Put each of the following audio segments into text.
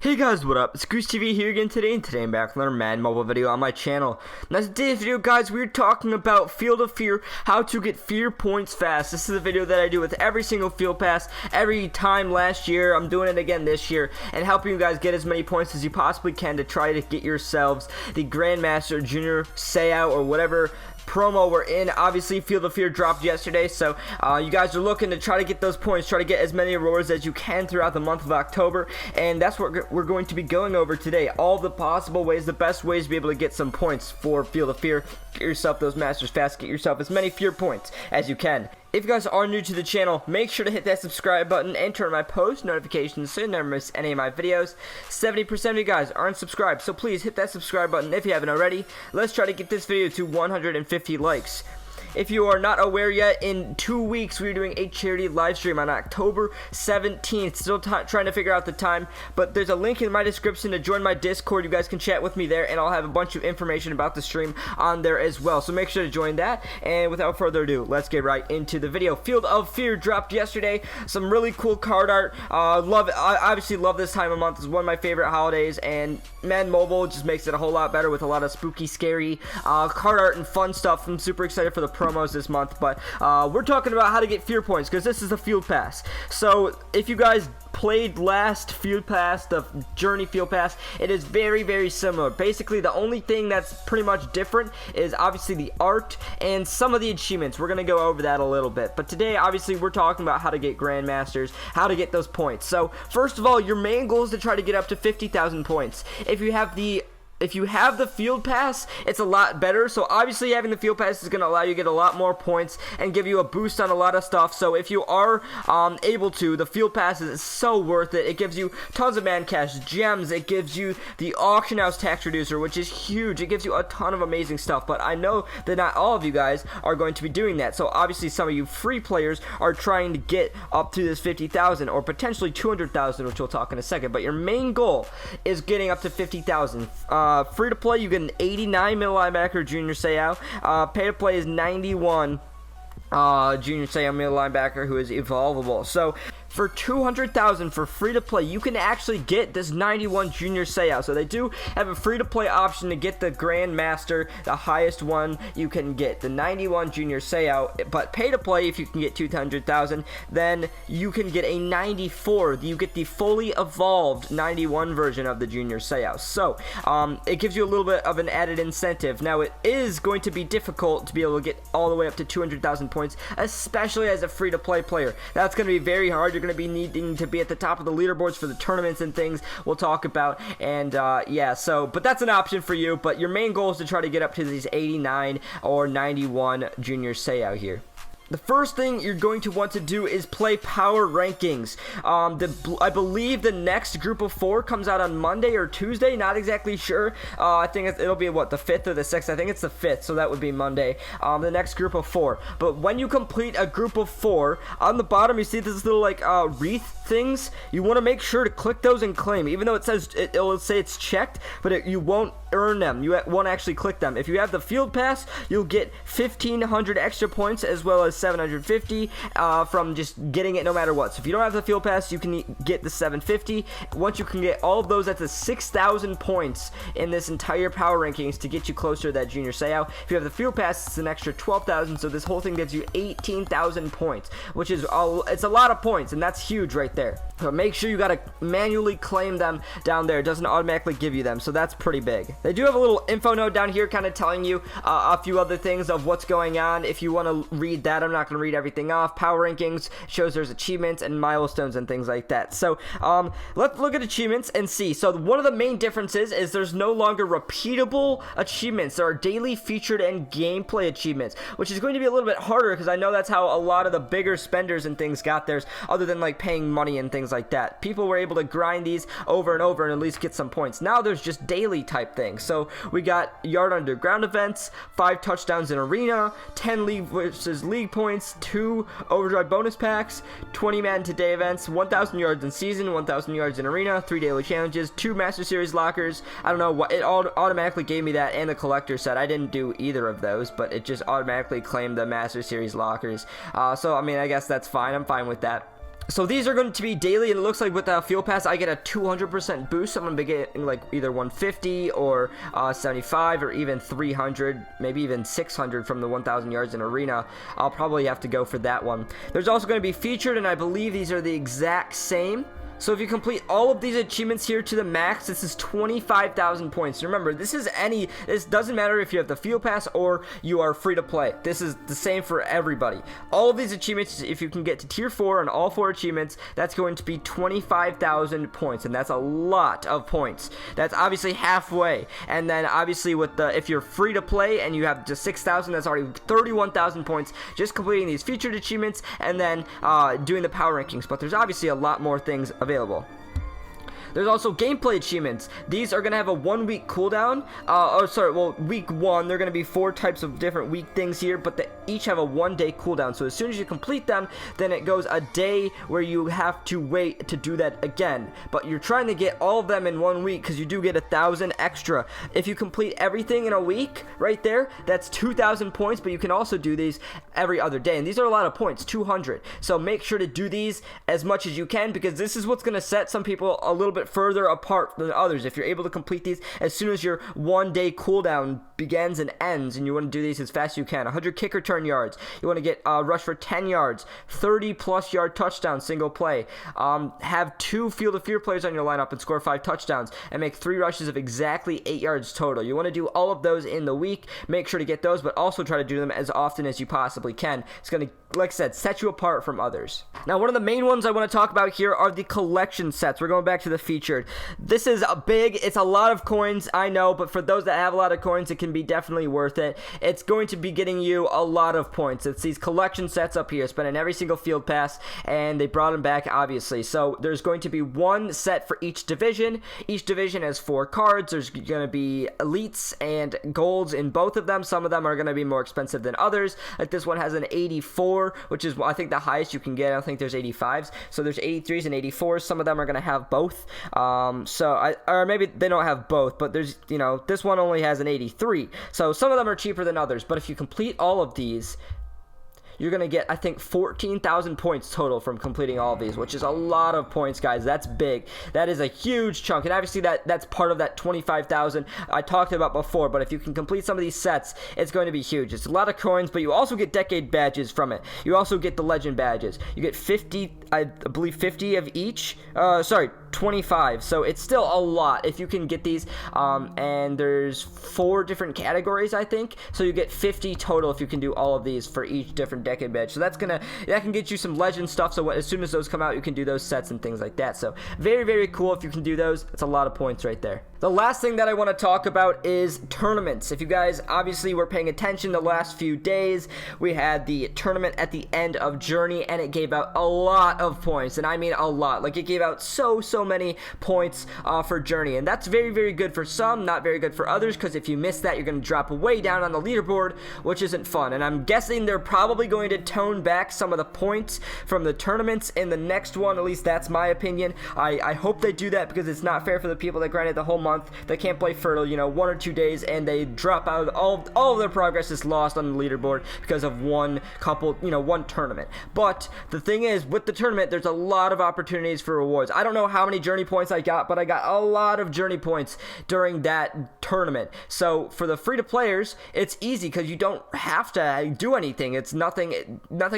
Hey guys, what up? It's Goose TV here again today, and today I'm back with another Madden mobile video on my channel. Now today's video, guys, we're talking about Field of Fear, how to get fear points fast. This is a video that I do with every single field pass, every time last year. I'm doing it again this year, and helping you guys get as many points as you possibly can to try to get yourselves the Grandmaster, Junior, SEAU, or whatever promo we're in. Obviously, Field of Fear dropped yesterday, so you guys are looking to try to get those points, try to get as many rewards as you can throughout the month of October, and that's what we're going to be going over today. All the possible ways, the best ways to be able to get some points for Field of Fear. Get yourself those masters fast, get yourself as many fear points as you can. If you guys are new to the channel, make sure to hit that subscribe button and turn on my post notifications so you never miss any of my videos. 70% of you guys aren't subscribed, so please hit that subscribe button if you haven't already. Let's try to get this video to 150 likes. If you are not aware yet, in 2 weeks we're doing a charity live stream on October 17th. Still trying to figure out the time, but there's a link in my description to join my Discord. You guys can chat with me there, and I'll have a bunch of information about the stream on there as well. So make sure to join that. And without further ado, let's get right into the video. Field of Fear dropped yesterday. Some really cool card art. Love it. I obviously love this time of month. It's one of my favorite holidays, and Madden Mobile just makes it a whole lot better with a lot of spooky, scary card art and fun stuff. I'm super excited for the promos this month, but we're talking about how to get fear points because this is the field pass. So if you guys played last field pass, the journey field pass, it is very similar. Basically, the only thing that's pretty much different is obviously the art and some of the achievements. We're gonna go over that a little bit, but today obviously we're talking about how to get Grandmasters, how to get those points. So first of all, your main goal is to try to get up to 50,000 points. If you have the field pass, it's a lot better. So obviously having the field pass is going to allow you to get a lot more points and give you a boost on a lot of stuff. So if you are able to, the field pass is so worth it. It gives you tons of man cash, gems. It gives you the auction house tax reducer, which is huge. It gives you a ton of amazing stuff, but I know that not all of you guys are going to be doing that. So obviously some of you free players are trying to get up to this 50,000 or potentially 200,000, which we'll talk in a second. But your main goal is getting up to 50,000. Free to play, you get an 89 middle linebacker, Junior SEAU. Pay to play is 91 Junior SEAU middle linebacker who is evolvable. So for 200,000 for free to play, you can actually get this 91 Junior SEAU. So they do have a free to play option to get the Grandmaster, the highest one you can get, the 91 Junior SEAU. But pay to play, if you can get 200,000, then you can get a 94. You get the fully evolved 91 version of the Junior SEAU. So it gives you a little bit of an added incentive. Now it is going to be difficult to be able to get all the way up to 200,000 points, especially as a free to play player. That's going to be very hard. You're going to be needing to be at the top of the leaderboards for the tournaments and things we'll talk about, and yeah, so but that's an option for you. But your main goal is to try to get up to these 89 or 91 Junior SEAU here. The first thing you're going to want to do is play power rankings. I believe the next group of 4 comes out on Monday or Tuesday, not exactly sure. I think it'll be what, the 5th or the 6th? I think it's the 5th, so that would be Monday. The next group of 4. But when you complete a group of 4, on the bottom you see this little like wreath things. You want to make sure to click those and claim, even though it says it'll say it's checked, but you won't earn them. You won't actually click them. If you have the field pass, you'll get 1,500 extra points as well as 750 from just getting it no matter what. So if you don't have the field pass, you can get the 750. Once you can get all of those, that's the 6,000 points in this entire power rankings to get you closer to that Junior SEAU. If you have the field pass, it's an extra 12,000. So this whole thing gives you 18,000 points, which is it's a lot of points, and that's huge right there. So make sure you gotta manually claim them down there. It doesn't automatically give you them, so that's pretty big. They do have a little info note down here kind of telling you a few other things of what's going on. If you want to read that, I'm not going to read everything off. Power rankings shows there's achievements and milestones and things like that. So let's look at achievements and see. So one of the main differences is there's no longer repeatable achievements. There are daily, featured, and gameplay achievements, which is going to be a little bit harder because I know that's how a lot of the bigger spenders and things got theirs, other than like paying money and things like that. People were able to grind these over and over and at least get some points. Now there's just daily type things. So we got yard underground events, 5 touchdowns in arena, 10 league versus league points, 2 overdrive bonus packs, 20 Madden Today events, 1,000 yards in season, 1,000 yards in arena, 3 daily challenges, 2 Master Series lockers. I don't know what it automatically gave me that, and the collector set. I didn't do either of those, but it just automatically claimed the Master Series lockers. So I mean, I guess that's fine. I'm fine with that. So these are going to be daily, and it looks like with the field pass I get a 200% boost. So I'm going to be getting like either 150 or 75 or even 300, maybe even 600 from the 1,000 yards in arena. I'll probably have to go for that one. There's also going to be featured, and I believe these are the exact same. So if you complete all of these achievements here to the max, this is 25,000 points. Remember, this doesn't matter if you have the field pass or you are free to play. This is the same for everybody. All of these achievements, if you can get to tier 4 on all 4 achievements, that's going to be 25,000 points, and that's a lot of points. That's obviously halfway. And then obviously if you're free to play and you have just 6,000, that's already 31,000 points just completing these featured achievements and then doing the power rankings. But there's obviously a lot more things available. There's also gameplay achievements. These are going to have a 1 week cooldown. Week 1, they're going to be 4 types of different week things here, but they each have a 1 day cooldown. So as soon as you complete them, then it goes a day where you have to wait to do that again. But you're trying to get all of them in 1 week because you do get 1,000 extra. If you complete everything in a week, right there, that's 2,000 points, but you can also do these every other day. And these are a lot of points, 200. So make sure to do these as much as you can, because this is what's going to set some people a little bit further apart than others. If you're able to complete these as soon as your 1 day cooldown begins and ends, and you want to do these as fast as you can. 100 kick return yards, you want to get rush for 10 yards, 30 plus yard touchdown single play, have 2 field of fear players on your lineup and score 5 touchdowns, and make 3 rushes of exactly 8 yards total. You want to do all of those in the week. Make sure to get those, but also try to do them as often as you possibly can. It's going to, like I said, set you apart from others. Now, one of the main ones I want to talk about here are the collection sets. We're going back to the featured. This is it's a lot of coins, I know, but for those that have a lot of coins, it can be definitely worth it. It's going to be getting you a lot of points. It's these collection sets up here, spending every single field pass, and they brought them back, obviously. So there's going to be 1 set for each division. Each division has 4 cards. There's going to be elites and golds in both of them. Some of them are going to be more expensive than others. Like this one has an 84, which is, I think, the highest you can get. I don't think there's 85s. So there's 83s and 84s. Some of them are going to have both. Or maybe they don't have both, but there's, this one only has an 83. So some of them are cheaper than others. But if you complete all of these, you're going to get, I think, 14,000 points total from completing all of these, which is a lot of points, guys. That's big. That is a huge chunk. And obviously that's part of that 25,000 I talked about before. But if you can complete some of these sets, it's going to be huge. It's a lot of coins, but you also get decade badges from it. You also get the legend badges. You get 50, I believe 50 of each. 25. So it's still a lot if you can get these. And there's 4 different categories, I think. So you get 50 total if you can do all of these for each different decade badge. So that can get you some legend stuff. So as soon as those come out, you can do those sets and things like that. So very, very cool if you can do those. It's a lot of points right there. The last thing that I want to talk about is tournaments. If you guys obviously were paying attention the last few days, we had the tournament at the end of Journey, and it gave out a lot of points, and I mean a lot. Like, it gave out so many points for Journey, and that's very, very good for some, not very good for others, because if you miss that, you're going to drop way down on the leaderboard, which isn't fun. And I'm guessing they're probably going to tone back some of the points from the tournaments in the next one. At least that's my opinion. I hope they do that, because it's not fair for the people that grinded the whole month. They can't play for 1 or 2 days, and they drop out. All of their progress is lost on the leaderboard because of one tournament. But the thing is, with the tournament, there's a lot of opportunities for rewards. I don't know how many Journey points I got, but I got a lot of Journey points during that tournament. So for the free-to-players, it's easy because you don't have to do anything. It's nothing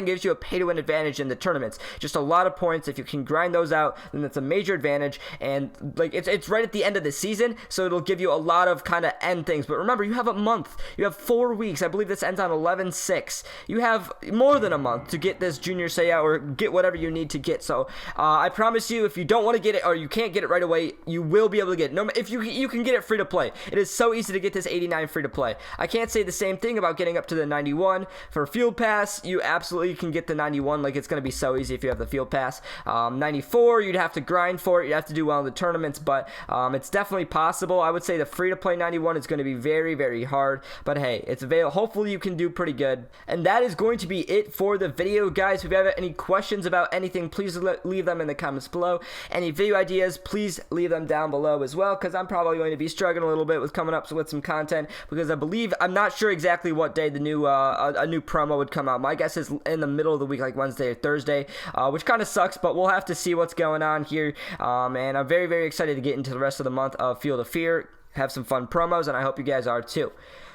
gives you a pay-to-win advantage in the tournaments. Just a lot of points. If you can grind those out, then that's a major advantage. And it's right at the end of the season, so it'll give you a lot of kind of end things. But remember, you have a month. You have 4 weeks. I believe this ends on 11/6. You have more than a month to get this Junior SEAU or get whatever you need to get. So I promise you, if you don't want to get it or you can't get it right away, you will be able to get it. If you can get it free to play. It is so easy to get this 89 free to play. I can't say the same thing about getting up to the 91 for Field Pass. You absolutely can get the 91. Like, it's going to be so easy if you have the Field Pass. 94, you'd have to grind for it. You'd have to do well in the tournaments, but it's definitely possible. I would say the free to play 91 is going to be very, very hard, but hey, it's available. Hopefully you can do pretty good. And that is going to be it for the video, guys. If you have any questions about anything, please leave them in the comments below. Any video video ideas, please leave them down below as well, because I'm probably going to be struggling a little bit with coming up with some content, because I'm not sure exactly what day the new a new promo would come out. My guess is in the middle of the week, like Wednesday or Thursday, which kind of sucks, but we'll have to see what's going on here. And I'm very, very excited to get into the rest of the month of Field of Fear, have some fun promos, and I hope you guys are too.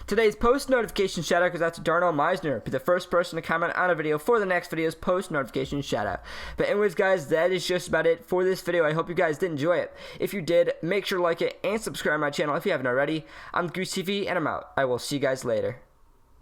Today's post notification shout out goes out to Darnell Meisner. Be the first person to comment on a video for the next video's post notification shout out. But anyways, guys, that is just about it for this video. I hope you guys did enjoy it. If you did, make sure to like it and subscribe to my channel if you haven't already. I'm GooseTV, and I'm out. I will see you guys later.